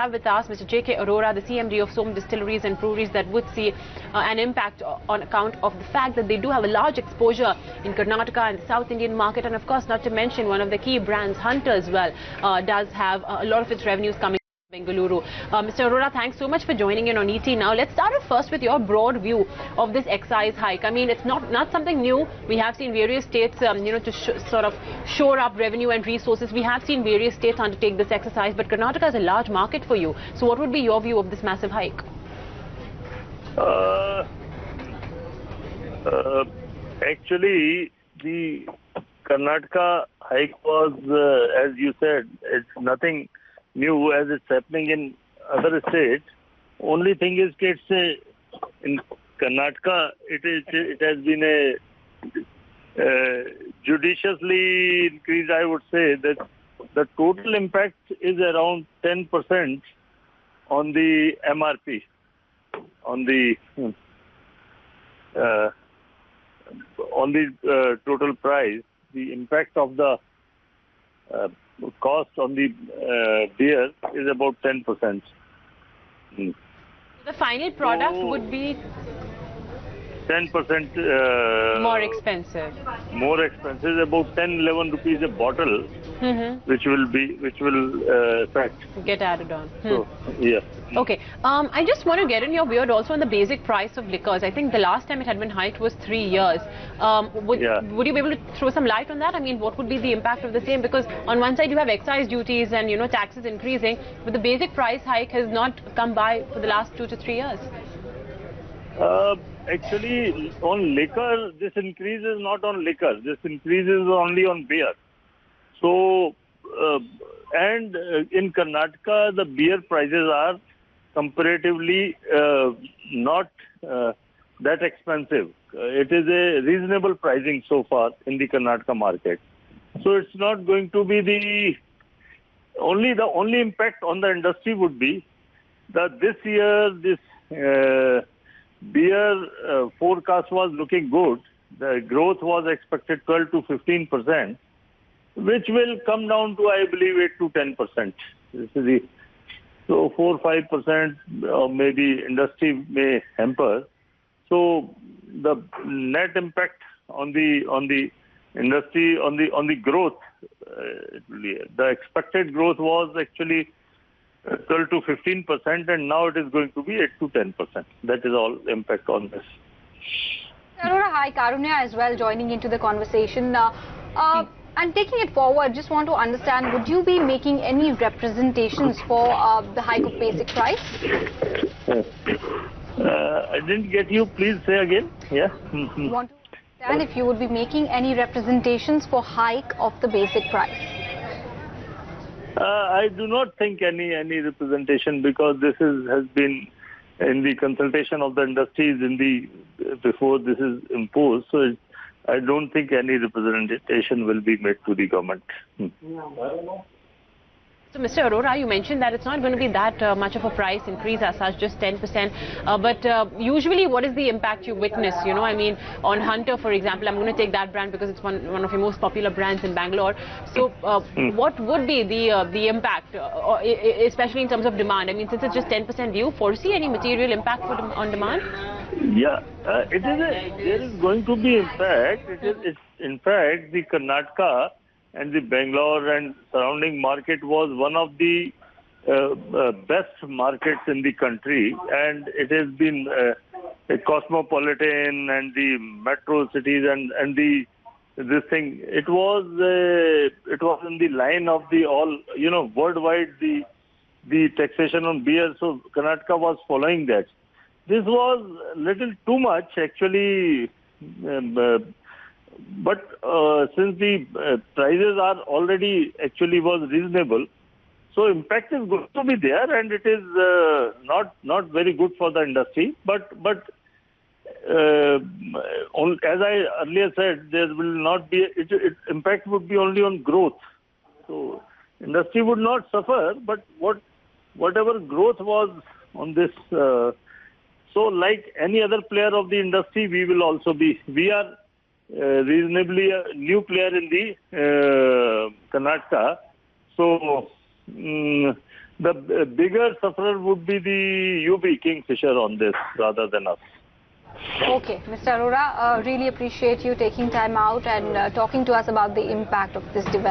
have with us Mr. J.K. Arora, the CMD of SOM Distilleries and Breweries, that would see an impact on account of the fact that they do have a large exposure in Karnataka and the South Indian market, and of course not to mention one of the key brands, Hunter as well, does have a lot of its revenues coming Bengaluru. Mr. Arora, thanks so much for joining in on ET. Now, let's start off first with your broad view of this excise hike. I mean, it's not something new. We have seen various states, to sort of shore up revenue and resources. We have seen various states undertake this exercise, but Karnataka is a large market for you. So what would be your view of this massive hike? Actually, the Karnataka hike was, as you said, it's nothing new as it's happening in other states. Only thing is that in Karnataka it has been a judiciously increased. I would say that the total impact is around 10% on the MRP, on the total price. The impact of the cost on the beer is about 10%. The final product would be 10% more expensive. More expensive, about 10-11 rupees a bottle, which will affect. Get added on. So, yeah. Okay. I just want to get in your view also on the basic price of liquors. I think the last time it had been hiked was 3 years. Would you be able to throw some light on that? I mean, what would be the impact of the same? Because on one side you have excise duties and taxes increasing, but the basic price hike has not come by for the last 2 to 3 years. Actually, on liquor, this increase is not on liquor. This increase is only on beer. So, and in Karnataka, the beer prices are comparatively not that expensive. It is a reasonable pricing so far in the Karnataka market. So it's not going to be the only impact on the industry would be that this year beer forecast was looking good. The growth was expected 12 to 15%, which will come down to, I believe, 8 to 10%. So 4-5%, or maybe industry may hamper. So the net impact on the industry, on the growth, the expected growth was actually 12 to 15%, and now it is going to be 8 to 10%. That is all impact on this. Arora, hi, Karunya as well joining into the conversation. And taking it forward, just want to understand, would you be making any representations for the hike of basic price? I didn't get you. Please say again. Yeah. Want to understand if you would be making any representations for hike of the basic price? I do not think any representation, because this has been in the consultation of the industries before this is imposed. So I don't think any representation will be made to the government. So, Mr. Arora, you mentioned that it's not going to be that much of a price increase as such, just 10%. But usually, what is the impact you witness? I mean, on Hunter, for example, I'm going to take that brand because it's one of your most popular brands in Bangalore. So, what would be the impact, especially in terms of demand? I mean, since it's just 10%, do you foresee any material impact on demand? Yeah, there is going to be impact. In fact, the Karnataka and the Bangalore and surrounding market was one of the best markets in the country, and it has been a cosmopolitan and the metro cities and this thing. It was in the line of the all worldwide the taxation on beer. So Karnataka was following that. This was little too much actually. But since the prices are already actually was reasonable, so impact is going to be there, and it is not very good for the industry. But as I earlier said, there will not be impact would be only on growth. So industry would not suffer, but whatever growth was on this. So like any other player of the industry, we will also be. We are reasonably a new player in the Karnataka. So the bigger sufferer would be the UB Kingfisher on this rather than us. Okay, Mr. Arora, really appreciate you taking time out and talking to us about the impact of this development.